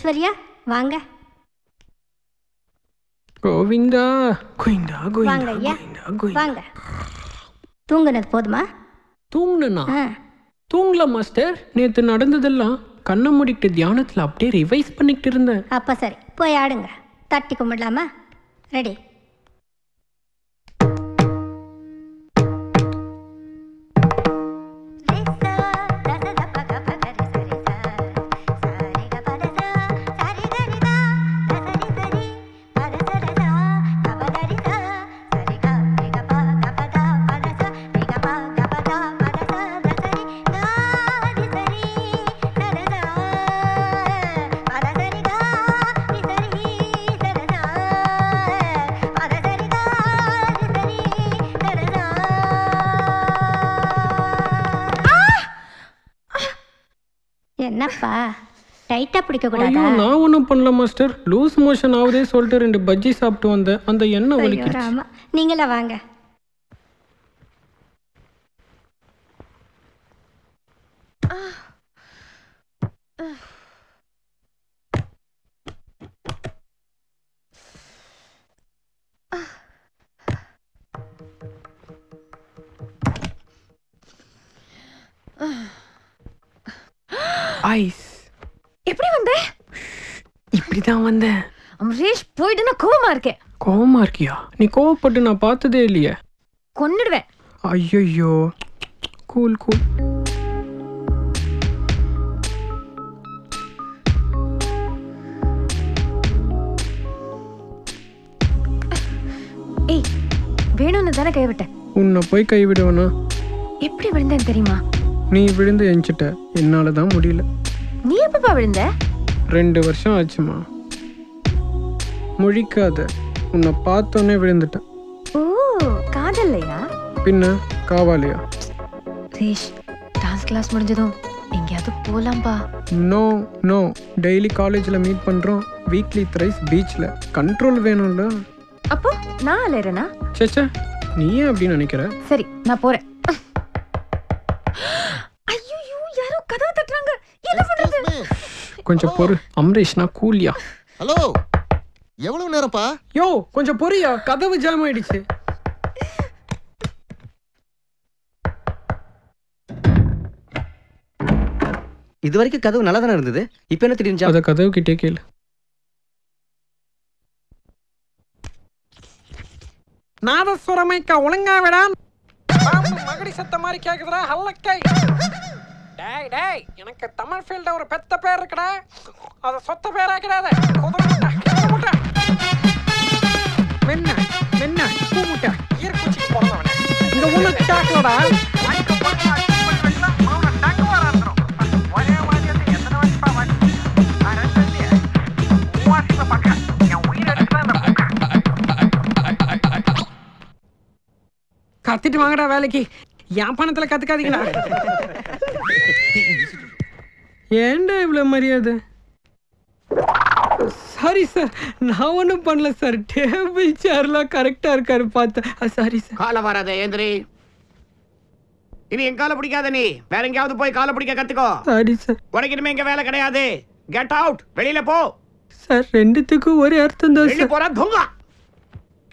ஐஸ்வர்யா வாங்க. கோவிந்தா கோவிந்தா வாங்க ஐயா வாங்க. தூங்குனது போதுமா? தூங்குனா தூங்கல மாஸ்டர். நேற்று நடந்ததெல்லாம் கண்ணை மூடிட்டு தியானத்தில் அப்படியே ரிவைஸ் பண்ணிக்கிட்டு இருந்தேன். அப்போ சரி, போய் ஆடுங்க. தட்டி கும்பிடலாமா? ரெடி? என்னப்பா டைட்டா பிடிக்க கூடாதா? நான் ஒன்றும் பண்ணல மாஸ்டர். லூஸ் மோஷன் ஆகுதே சொல்லிட்டு 2 பஜ்ஜி சாப்பிட்டு வந்தேன். அந்த எண்ணெய் வலிக்குது. ஆமா, நீங்களா வாங்க. ஐஸ் எப்படி வந்த? இப்படிதான் வந்தேன். அமரேஷ் போயிட்டு நான் கோவமா இருக்கேன். கோவமா இருக்கியா? நீ கோவப்பட்டு நான் பார்த்ததே இல்லையே. கொன்னுடுவேன். ஐயோ கூல் கூல். ஏய், வேணும்னு தானே கைவிட்ட. உன்னை போய் கைவிடுவேனா? எப்படி விழுந்தேன்னு தெரியுமா? நீ விழுந்து எஞ்சிட்ட. என்னால தான் முடியல. நீ எப்பப்பா விழுந்த? 2 வருஷம் ஆச்சுமா. முழிக்காத. உன்னை பார்த்தோன்னே விழுந்துட்டேன். ஓ, காதல்லையா? பின்ன காவாலியா? ரேஷ், டான்ஸ் கிளாஸ் முடிஞ்சதும் எங்கேயாவது போலாம்பா. நோ நோ, டெய்லி காலேஜில் மீட் பண்ணுறோம். வீக்லி த்ரைஸ் பீச்சில். கண்ட்ரோல் வேணும்ல. அப்போ நான் அலையறேனா? சேச்சா, நீ ஏன் அப்படின்னு நினைக்கிற? சரி, நான் போறேன். ஐயோ, யாரோ கதவை தட்டுறாங்க. என்ன பண்றது? கொஞ்சம் பொறு. அமரேஷ்னா கூலியா? ஹலோ, எவ்வளவு நேரம்ப்பா? யோ கொஞ்சம் பொறியா, கதவு ஜாம் ஆயிடுச்சு. இது வரைக்கும் கதவு நல்லா தானே இருந்தது. இப்போ என்ன திடீர்னு? அத கதவு கிட்டே கேளு. நாதஸ்வரமைக்க ஒழுங்கா விடா. மகடி சத்த மாதிரி கேக்குதுடா ஹல்லக்கை. டேய் டேய், எனக்கு தமிழ் ஃபீல்ட ஒரு பெத்த பேர் இருக்குடா. அத சொத்த பேரா கிடையாது. குதிரமுட்டை மென்ன மென்ன பூமுட்டை ஈர்க்குச்சிக்கு போறவனே. இந்த உனக்கு டாக்லடா. கத்திட்டு வாங்கடா வேலைக்கு. என் பணத்துல கத்துக்காதீங்களா? ஏன்டா இவ்வளவு மரியாதை? சாரி சார், நான் ஒன்றும் பண்ணல சார். டேபிள் சேர்லாம் கரெக்டா இருக்காரு பார்த்தேன். Sorry sir. காலை வராத ஏந்திரி. இனி என் காலை பிடிக்காத. நீ வேற எங்கேயாவது போய் காலை பிடிக்க கத்துக்கோ. Sorry sir. உனக்கு இனிமே இங்க வேலை கிடையாது. Get out. வெளியில போ சார். ரெண்டுத்துக்கும் ஒரே அர்த்தம் தான் வெளியில சார். போறா தொங்க.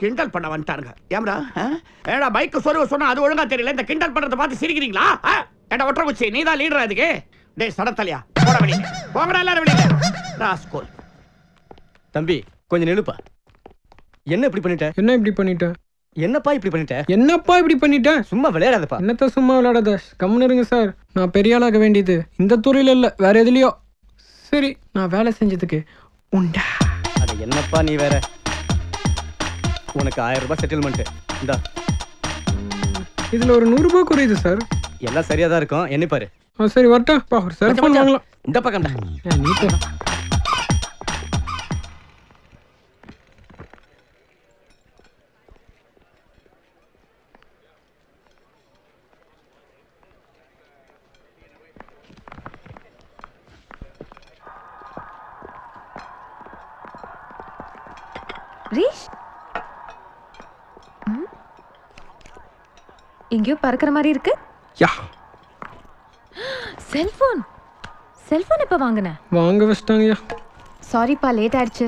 கிண்டல் பண்ண வந்துட்டாருங்க. ஏம்டா ஏடா பைக் சொன்னா அது ஒழுங்கா தெரியல. இந்த கிண்டல் பண்றத பார்த்து சிரிக்கிறீங்களா? ஏடா ஒற்ற குச்சி, நீ தான் லீடரா இதுக்கு? டேய் சடத்தலையா, போட வெளியில. போங்கடா எல்லாரும் வெளியில. ராஸ்கோல். தம்பி கொஞ்சம் நிலுப்பா. என்ன இப்படி பண்ணிட்ட? என்ன இப்படி பண்ணிட்ட? என்னப்பா இப்படி பண்ணிட்ட? என்னப்பா இப்படி பண்ணிட்ட? சும்மா விளையாடாதப்பா. என்னத்த சும்மா விளையாடாத. கம்முன்னு இருங்க சார். நான் பெரிய ஆளாக வேண்டியது இந்த துறையில இல்ல, வேற எதுலயோ. சரி, நான் வேலை செஞ்சதுக்கு உண்டா? அது என்னப்பா நீ வேற. உனக்கு 1000 ரூபாய் செட்டில்மெண்ட். இந்தா. இதுல ஒரு 100 ரூபாய் குறையுது சார். எல்லாம் சரியா தான் இருக்கும். என்ன பாரு. சரி வரட்டா. ஒரு செல்போன் வாங்கலாம். இந்த பக்கம்டா. நீ போ. ரீஷ், எங்கேயோ பறக்கிற மாதிரி இருக்கு. யா, செல்போன். செல்போன் எப்ப வாங்குன? வாங்க வச்சிட்டாங்கய்யா. சாரிப்பா லேட் ஆயிடுச்சு.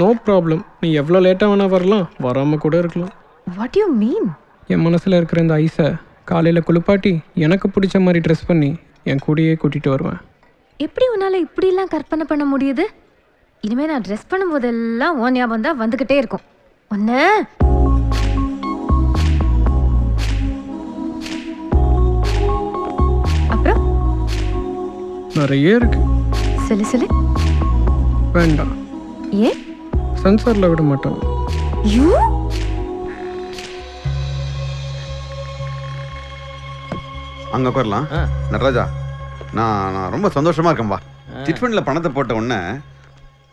No problem. நீ எவ்வளோ லேட்டாக வேணால் வரலாம், வராமல் கூட இருக்கலாம். What you mean? என் மனசில் இருக்கிற இந்த ஐஸை காலையில் குளிப்பாட்டி எனக்கு பிடிச்ச மாதிரி ட்ரெஸ் பண்ணி என் கூடயே கூட்டிகிட்டு வருவேன். எப்படி உன்னால இப்படிலாம் கற்பனை பண்ண முடியுது? இனிமே நான் ட்ரெஸ் பண்ணும்போதெல்லாம் உன் ஞாபகம் தான் வந்துகிட்டே இருக்கும். ஒன்னு அப்புறம் நிறைய இருக்கு. சொல்லு சொல்லு. வேண்டாம், ஏன்? சென்சாரில் விட மாட்டோம். யூ அங்கே உட்காரலாம். நடராஜா, நான் ரொம்ப சந்தோஷமா இருக்கேன்பா. சிட்ஃபண்டில் பணத்தை போட்ட உடனே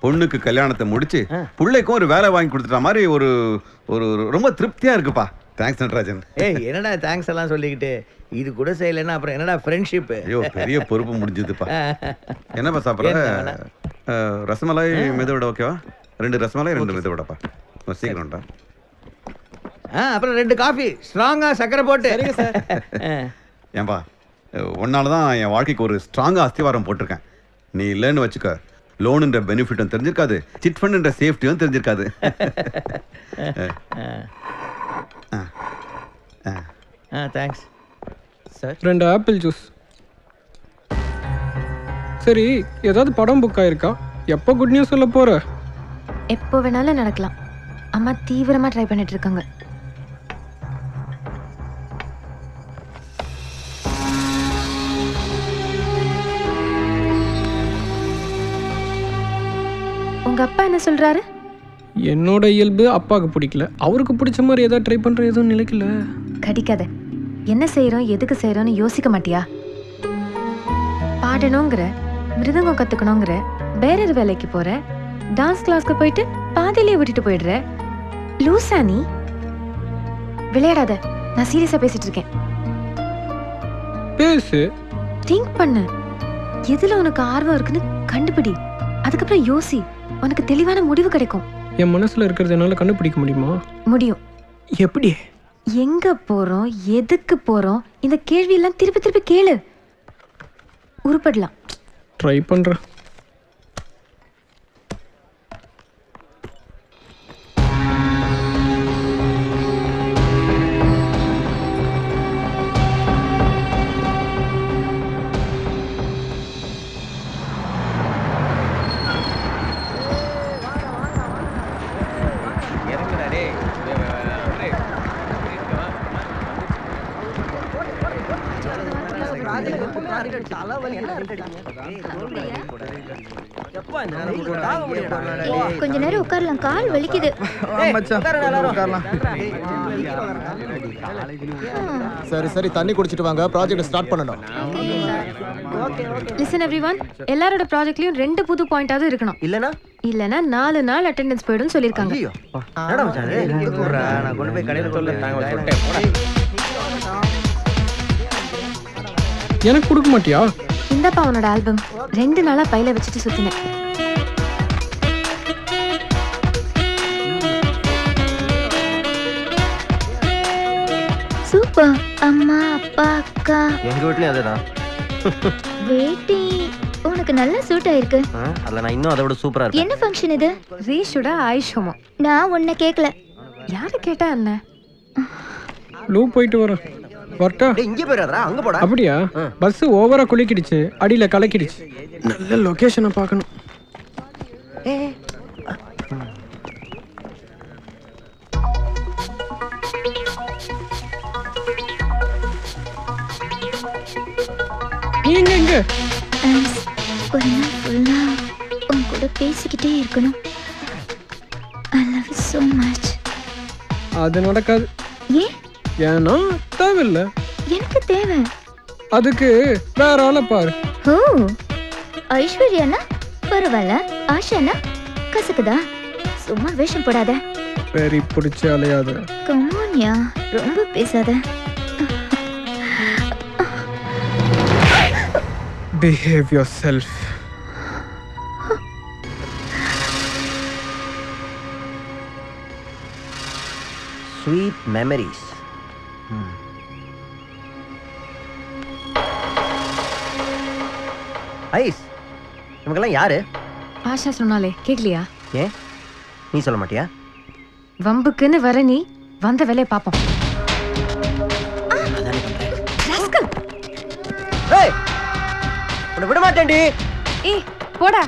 பொண்ணுக்கு கல்யாணத்தை முடிச்சு பிள்ளைக்கும் ஒரு வேலை வாங்கி கொடுத்துட்ட மாதிரி ஒரு ஒரு ரொம்ப திருப்தியா இருக்குப்பா. தேங்க்ஸ் நடராஜன். ஏய் என்னடா தேங்க்ஸ் எல்லாம் சொல்லிக்கிட்டு இது கூட செய்யலைன்னா அப்புறம் என்னடா ஃப்ரெண்ட்ஷிப்? ஐயோ பெரிய பொறுப்பு முடிஞ்சதுப்பா. என்னப்பா சாப்பிட்ற? ரசமலாய் மெதுவிட ஓகேவா? 2 ரசமலாய் 2 மெதுவிடப்பா. சீக்கிரம்டா. அப்புறம் 2 காஃபி ஸ்ட்ராங்கா சக்கரை போட்டு. ஏன்பா, ஒன்னால தான் என் வாழ்க்கைக்கு ஒரு ஸ்ட்ராங்கா அஸ்திவாரம் போட்டிருக்கேன். நீ இல்லைன்னு வச்சுக்க, லோனுன்ற பெனிஃபிட்டும் தெரிஞ்சிருக்காது, சிட் ஃபண்டுன்ற சேஃப்டியும் தெரிஞ்சிருக்காது. Thanks sir. 2 apple juice. சரி, ஏதாவது படம் புக் ஆயிருக்கா? எப்போ குட் நியூஸ் சொல்ல போற? எப்போ வேணாலும் நடக்கலாம். அம்மா தீவிரமா ட்ரை பண்ணிட்டு இருக்காங்க. உங்க அப்பா என்ன சொல்றாரு? என்னோட இயல்பு அப்பாவுக்கு பிடிக்கல, அவருக்கு பிடிச்ச மாதிரி ஏதாவது ட்ரை பண்ற எதுவும் நிலைக்கல. கடிக்காத. என்ன செய்யறோம் எதுக்கு செய்யறோம்னு யோசிக்க மாட்டியா? பாடணுங்கிற, மிருதங்கம் கத்துக்கணுங்கிற, வேற வேலைக்கு போற, டான்ஸ் கிளாஸ்க்கு போயிட்டு பாதியிலே விட்டுட்டு போயிடுற. லூசா நீ? விளையாடாத, நான் சீரியஸா பேசிட்டு இருக்கேன். பேசு. திங்க் பண்ணு. எதுல உனக்கு ஆர்வம் இருக்குன்னு கண்டுபிடி. அதுக்கப்புறம் யோசி, உனக்கு தெளிவான முடிவு கிடைக்கும். என் மனசுல இருக்கிறது என்னால கண்டுபிடிக்க முடியுமா? முடியும். எப்படி? எங்க போறோம், எதுக்கு போறோம், இந்த கேள்வி எல்லாம் திருப்பி திருப்பி கேளு. உருப்படலாம். ட்ரை பண்றேன். கொஞ்ச நேரம் உட்காரலாம், கால் வலிக்குது. சரி சரி, தண்ணி குடிச்சிட்டு வாங்க, ப்ராஜெக்ட் ஸ்டார்ட் பண்ணணும். லிசன் எவ்ரிவன், எல்லாரோட ப்ராஜெக்ட்லயும் 2 புது பாயிண்டாவது இருக்கணும். இல்லனா 4 நாள் அட்டெண்டன்ஸ் போய்டும் சொல்லிருக்காங்க. என்னடா மச்சான் இது? குறா நான் கொண்டு போய் கடையில சொல்லிட்டேன். எனக்கு கொடுக்க மாட்டியா? இந்தப்பா உன்னோட ஆல்பம். 2 நாளா பையில வச்சுட்டு சுத்தினேன். சூப்பர். அம்மா அப்பா அக்கா எங்க வீட்லயும் அதேதான். வேட்டி உனக்கு நல்லா சூட் ஆயிருக்கு. அதுல நான் இன்னும் அதோட சூப்பரா இருக்கேன். என்ன ஃபங்க்ஷன் இது? ரீஷோட ஆயுஷ் ஹோமம். நான் உன்னை கேட்கல. யாரு கேட்டா என்ன? லூ போயிட்டு வரேன். வரட்டா? இங்கே போயிடாதடா, அங்க போடா. அப்படியா? பஸ் ஓவரா குளிக்கிடுச்சு, அடியில கலக்கிடுச்சு. நல்ல லொகேஷனை பார்க்கணும். நீங்க எங்க? ஒரு நாள் ஃபுல்லா உன் கூட பேசிக்கிட்டே இருக்கணும். I love you so much. அது நடக்காது. ஏன்? ஏன்னா தேவையில்லை. எனக்கு தேவை. அதுக்கு வேற ஆளை பாரு. ஓ, ஐஸ்வர்யானா பரவாயில்ல, ஆஷானா கசக்குதா? சும்மா வேஷம் போடாத. பெரி பிடிச்சி அலையாத. கமான்யா, ரொம்ப பேசாத. Behave yourself. Sweet memories. Ice, நமக்கெல்லாம் யாரு? பாஷா சொன்னாலே கேட்கலையா? ஏன் நீ சொல்ல மாட்டியா? வம்புக்குன்னு வர நீ வந்த வேலையை பார்ப்போம். உன்னை விட மாட்டேன்டி. ஏய் போடா.